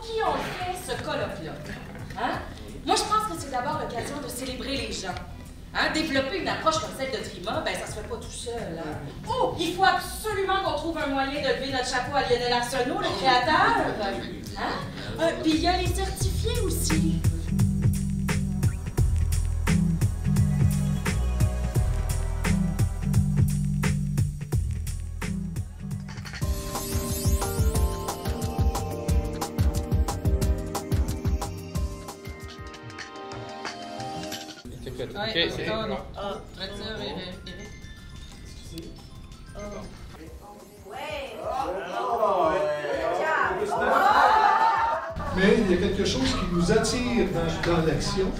pour qui on fait ce colloque-là? Hein? Moi, je pense que c'est d'abord l'occasion de célébrer les gens. Hein? Développer une approche comme celle de Trima, ben ça se fait pas tout seul. Hein? Oh, il faut absolument qu'on trouve un moyen de lever notre chapeau à Lionel Arsenault, le créateur. Hein? Puis il y a les certifiés aussi. Ok, c'est bon. Mais il y a quelque chose qui nous attire dans l'action.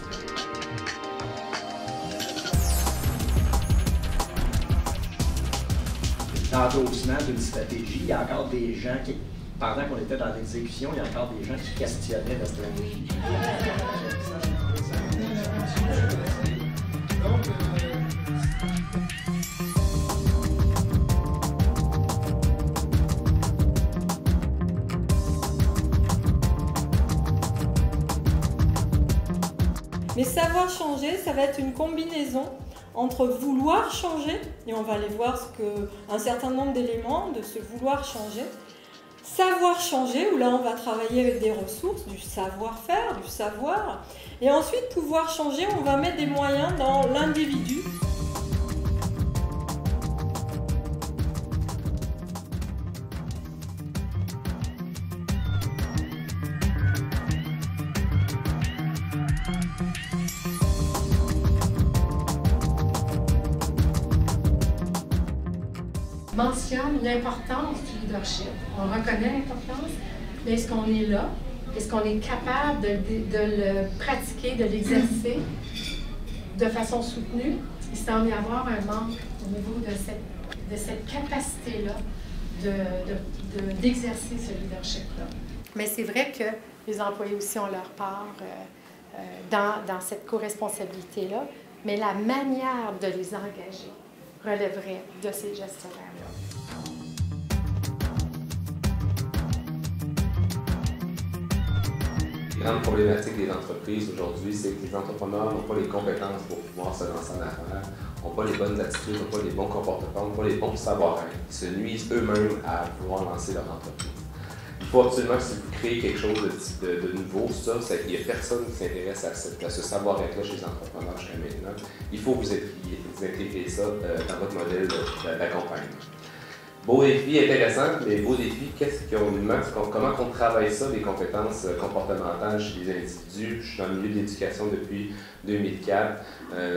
L'endossement d'une stratégie, il y a encore des gens qui, pendant qu'on était dans l'exécution, il y a encore des gens qui questionnaient la stratégie. Mais savoir changer, ça va être une combinaison entre vouloir changer, et on va aller voir un certain nombre d'éléments de ce vouloir changer, savoir changer, où là on va travailler avec des ressources, du savoir-faire, du savoir, et ensuite pouvoir changer, on va mettre des moyens dans l'individu. Mentionne l'importance du leadership. On reconnaît l'importance, mais est-ce qu'on est là? Est-ce qu'on est capable de le pratiquer, de l'exercer de façon soutenue? Il semble y avoir un manque au niveau de cette capacité-là d'exercer ce leadership-là. Mais c'est vrai que les employés aussi ont leur part dans cette co-responsabilité-là, mais la manière de les engager relèverait de ces gestionnaires-là. La grande problématique des entreprises aujourd'hui, c'est que les entrepreneurs n'ont pas les compétences pour pouvoir se lancer en affaires, n'ont pas les bonnes attitudes, n'ont pas les bons comportements, n'ont pas les bons savoir-être. Ils se nuisent eux-mêmes à pouvoir lancer leur entreprise. Il faut absolument que si vous créez quelque chose de nouveau, c'est qu'il n'y a personne qui s'intéresse à ce savoir-être-là chez les entrepreneurs jusqu'à maintenant. Il faut que vous intégrez ça dans votre modèle d'accompagnement. Beau défi intéressant, mais beau défi, qu'est-ce qu'on nous manque? Comment on travaille ça, les compétences comportementales chez les individus? Je suis dans le milieu de l'éducation depuis 2004.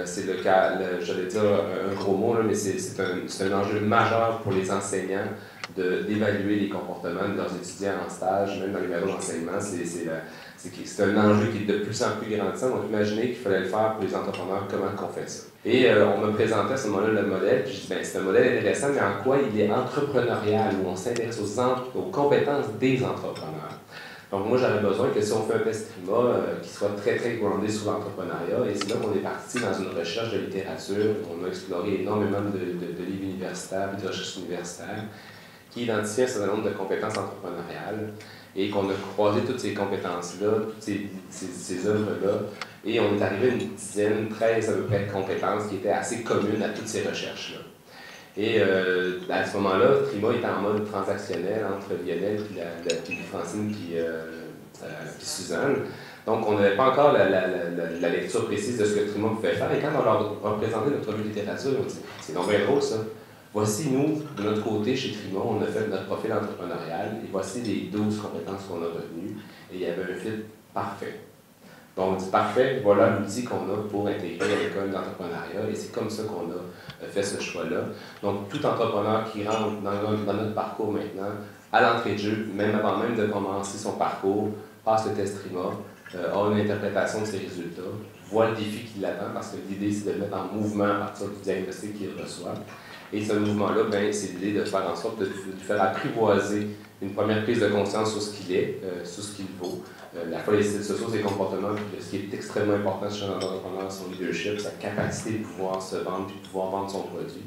C'est le cas, j'allais dire un gros mot, là, mais c'est un enjeu majeur pour les enseignants d'évaluer les comportements de leurs étudiants en stage, même dans les méthodes d'enseignement. C'est un enjeu qui est de plus en plus grandissant. Donc, imaginez qu'il fallait le faire pour les entrepreneurs, comment on fait ça. Et on m'a présenté à ce moment-là le modèle, puis je dis, ben, c'est un modèle intéressant, mais en quoi il est entrepreneurial, où on s'intéresse aux compétences des entrepreneurs. Donc, moi, j'aurais besoin que si on fait un test Trima, qui soit très, très groundé sur l'entrepreneuriat, et c'est là qu'on est parti dans une recherche de littérature. On a exploré énormément de livres universitaires, de recherches universitaires, qui identifient un certain nombre de compétences entrepreneuriales, et qu'on a croisé toutes ces compétences-là, toutes ces œuvres-là, et on est arrivé à une dizaine, 13 à peu près de compétences qui étaient assez communes à toutes ces recherches-là. Et à ce moment-là, Trima était en mode transactionnel entre Lionel puis Francine puis Suzanne. Donc, on n'avait pas encore la lecture précise de ce que Trima pouvait faire. Et quand on leur a présenté notre revue de littérature, on dit « c'est donc bien drôle ça ». Voici, nous, de notre côté, chez Trima, on a fait notre profil entrepreneurial et voici les 12 compétences qu'on a retenues. Et il y avait un fit parfait. Donc, on dit parfait, voilà l'outil qu'on a pour intégrer l'école d'entrepreneuriat et c'est comme ça qu'on a fait ce choix-là. Donc, tout entrepreneur qui rentre dans notre parcours maintenant, à l'entrée de jeu, même avant même de commencer son parcours, passe le test Trima, a une interprétation de ses résultats, voit le défi qui l'attend parce que l'idée, c'est de le mettre en mouvement à partir du diagnostic qu'il reçoit. Et ce mouvement-là, ben, c'est l'idée de faire en sorte de faire apprivoiser une première prise de conscience sur ce qu'il est, sur ce qu'il vaut. La fois les styles sociaux, ses comportements, puis ce qui est extrêmement important chez un entrepreneur, son leadership, sa capacité de pouvoir se vendre et de pouvoir vendre son produit.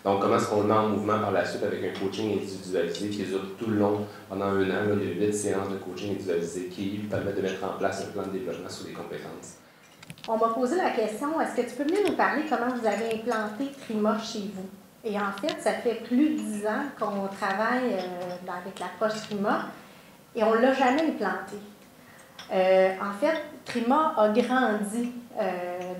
Donc, comment est-ce qu'on le met en mouvement par la suite avec un coaching individualisé qui dure tout le long, pendant 1 an, là, il y a 8 séances de coaching individualisé qui permettent de mettre en place un plan de développement sur les compétences. On m'a posé la question, est-ce que tu peux venir nous parler comment vous avez implanté Trima chez vous? Et en fait, ça fait plus de 10 ans qu'on travaille avec l'approche Trima et on ne l'a jamais implanté. En fait, Trima a grandi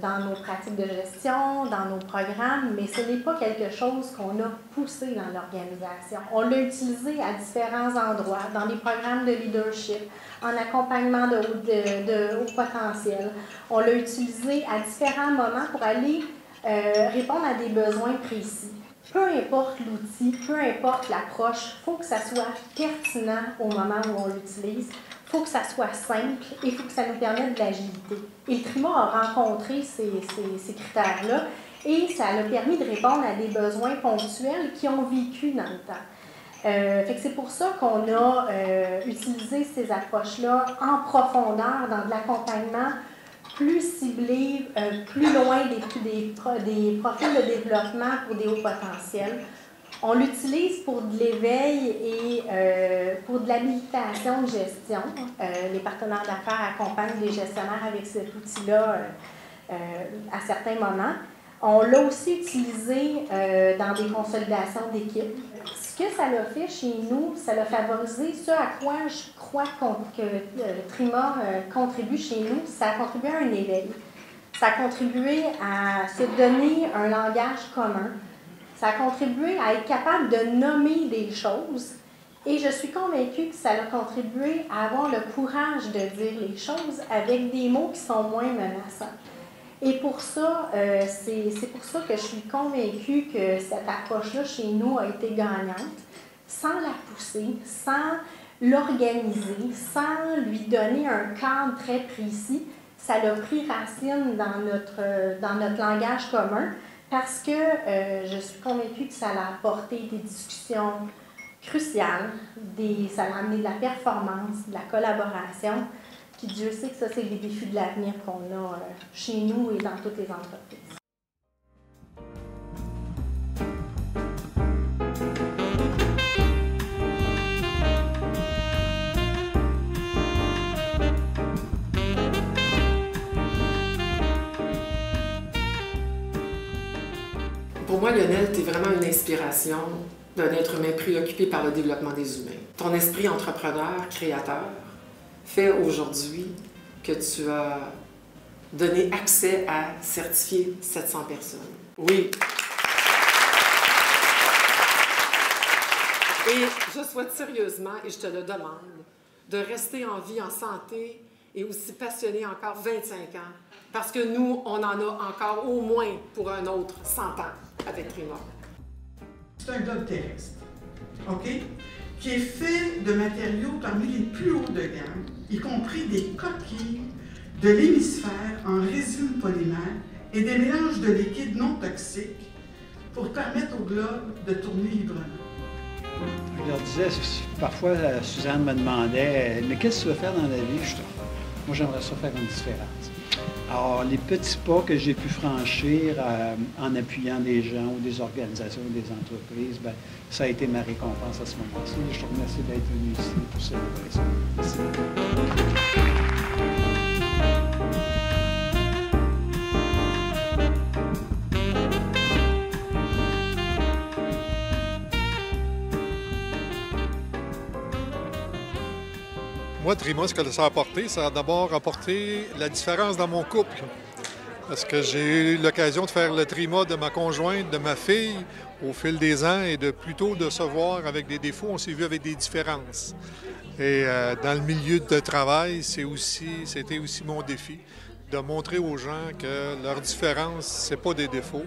dans nos pratiques de gestion, dans nos programmes, mais ce n'est pas quelque chose qu'on a poussé dans l'organisation. On l'a utilisé à différents endroits, dans les programmes de leadership, en accompagnement de haut potentiel. On l'a utilisé à différents moments pour aller répondre à des besoins précis. Peu importe l'outil, peu importe l'approche, il faut que ça soit pertinent au moment où on l'utilise. Il faut que ça soit simple et il faut que ça nous permette de l'agilité. Et le Trima a rencontré ces critères-là et ça a permis de répondre à des besoins ponctuels qui ont vécu dans le temps. Fait que c'est pour ça qu'on a utilisé ces approches-là en profondeur dans de l'accompagnement plus ciblé, plus loin des profils de développement pour des hauts potentiels. On l'utilise pour de l'éveil et pour de l'habilitation de gestion. Les partenaires d'affaires accompagnent les gestionnaires avec cet outil-là à certains moments. On l'a aussi utilisé dans des consolidations d'équipe. Ce que ça a fait chez nous, ça a favorisé ce à quoi je crois que Trima contribue chez nous, ça a contribué à un éveil. Ça a contribué à se donner un langage commun. Ça a contribué à être capable de nommer des choses et je suis convaincue que ça a contribué à avoir le courage de dire les choses avec des mots qui sont moins menaçants. Et pour ça, c'est pour ça que je suis convaincue que cette approche-là chez nous a été gagnante, sans la pousser, sans l'organiser, sans lui donner un cadre très précis. Ça a pris racine dans notre langage commun. Parce que je suis convaincue que ça a apporté des discussions cruciales, ça a amené de la performance, de la collaboration, puis Dieu sait que ça, c'est les défis de l'avenir qu'on a chez nous et dans toutes les entreprises. Pour moi, Lionel, tu es vraiment une inspiration d'un être humain préoccupé par le développement des humains. Ton esprit entrepreneur, créateur, fait aujourd'hui que tu as donné accès à certifier 700 personnes. Oui. Et je souhaite sérieusement, et je te le demande, de rester en vie, en santé et aussi passionné encore 25 ans. Parce que nous, on en a encore au moins pour un autre 100 ans avec Trima. C'est un globe terrestre, OK? Qui est fait de matériaux parmi les plus hauts de gamme, y compris des coquilles, de l'hémisphère en résine polymère et des mélanges de liquides non toxiques pour permettre au globe de tourner librement. Je leur disais, parfois Suzanne me demandait « Mais qu'est-ce que tu veux faire dans la vie? » Je dis « Moi, j'aimerais ça faire une différence. » Alors, les petits pas que j'ai pu franchir en appuyant des gens ou des organisations ou des entreprises, bien, ça a été ma récompense à ce moment-ci. Je te remercie d'être venu ici pour célébrer ça. Merci. Moi, Trima, ce que ça a apporté, ça a d'abord apporté la différence dans mon couple. Parce que j'ai eu l'occasion de faire le Trima de ma conjointe, de ma fille, au fil des ans, et de plutôt de se voir avec des défauts, on s'est vu avec des différences. Et dans le milieu de travail, c'était aussi mon défi, de montrer aux gens que leurs différences, c'est pas des défauts,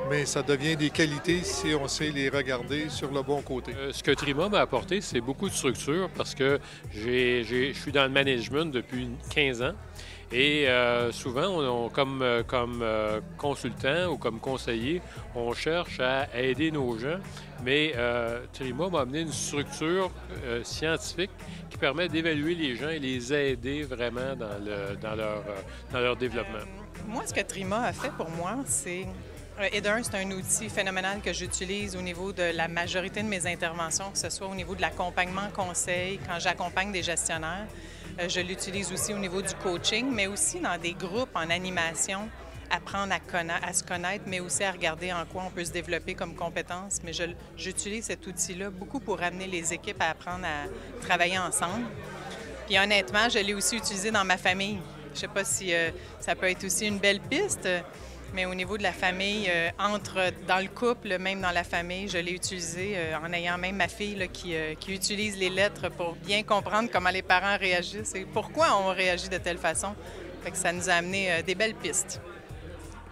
mais ça devient des qualités si on sait les regarder sur le bon côté. Ce que Trima m'a apporté, c'est beaucoup de structure parce que je suis dans le management depuis 15 ans. Et souvent, comme consultant ou comme conseiller, on cherche à aider nos gens, mais Trima m'a amené une structure scientifique qui permet d'évaluer les gens et les aider vraiment dans leur développement. Moi, ce que Trima a fait pour moi, c'est Et d'un, c'est un outil phénoménal que j'utilise au niveau de la majorité de mes interventions, que ce soit au niveau de l'accompagnement conseil, quand j'accompagne des gestionnaires. Je l'utilise aussi au niveau du coaching, mais aussi dans des groupes en animation, apprendre à se connaître, mais aussi à regarder en quoi on peut se développer comme compétence. Mais j'utilise cet outil-là beaucoup pour amener les équipes à apprendre à travailler ensemble. Puis honnêtement, je l'ai aussi utilisé dans ma famille. Je ne sais pas si ça peut être aussi une belle piste, mais au niveau de la famille, dans le couple, même dans la famille, je l'ai utilisé en ayant même ma fille là, qui utilise les lettres pour bien comprendre comment les parents réagissent et pourquoi on réagit de telle façon. Fait que ça nous a amené des belles pistes.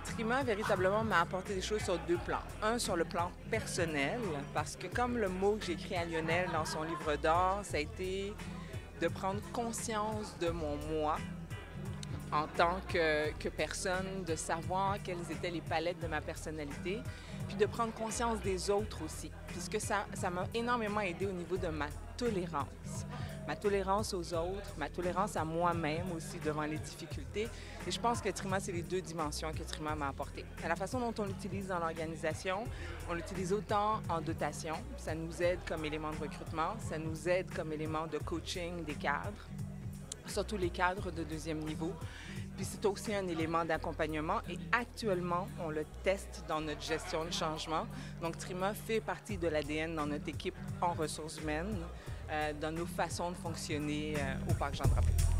Trima, véritablement, m'a apporté des choses sur 2 plans. Un, sur le plan personnel, parce que comme le mot que j'ai écrit à Lionel dans son livre d'or, ça a été de prendre conscience de mon moi en tant que personne, de savoir quelles étaient les palettes de ma personnalité, puis de prendre conscience des autres aussi, puisque ça m'a énormément aidé au niveau de ma tolérance. Ma tolérance aux autres, ma tolérance à moi-même aussi devant les difficultés. Et je pense que Trima, c'est les 2 dimensions que Trima m'a apportées. La façon dont on l'utilise dans l'organisation, on l'utilise autant en dotation, ça nous aide comme élément de recrutement, ça nous aide comme élément de coaching des cadres, surtout les cadres de 2e niveau. Puis c'est aussi un élément d'accompagnement et actuellement, on le teste dans notre gestion de changement. Donc Trima fait partie de l'ADN dans notre équipe en ressources humaines, dans nos façons de fonctionner au Parc Jean-Drapeau.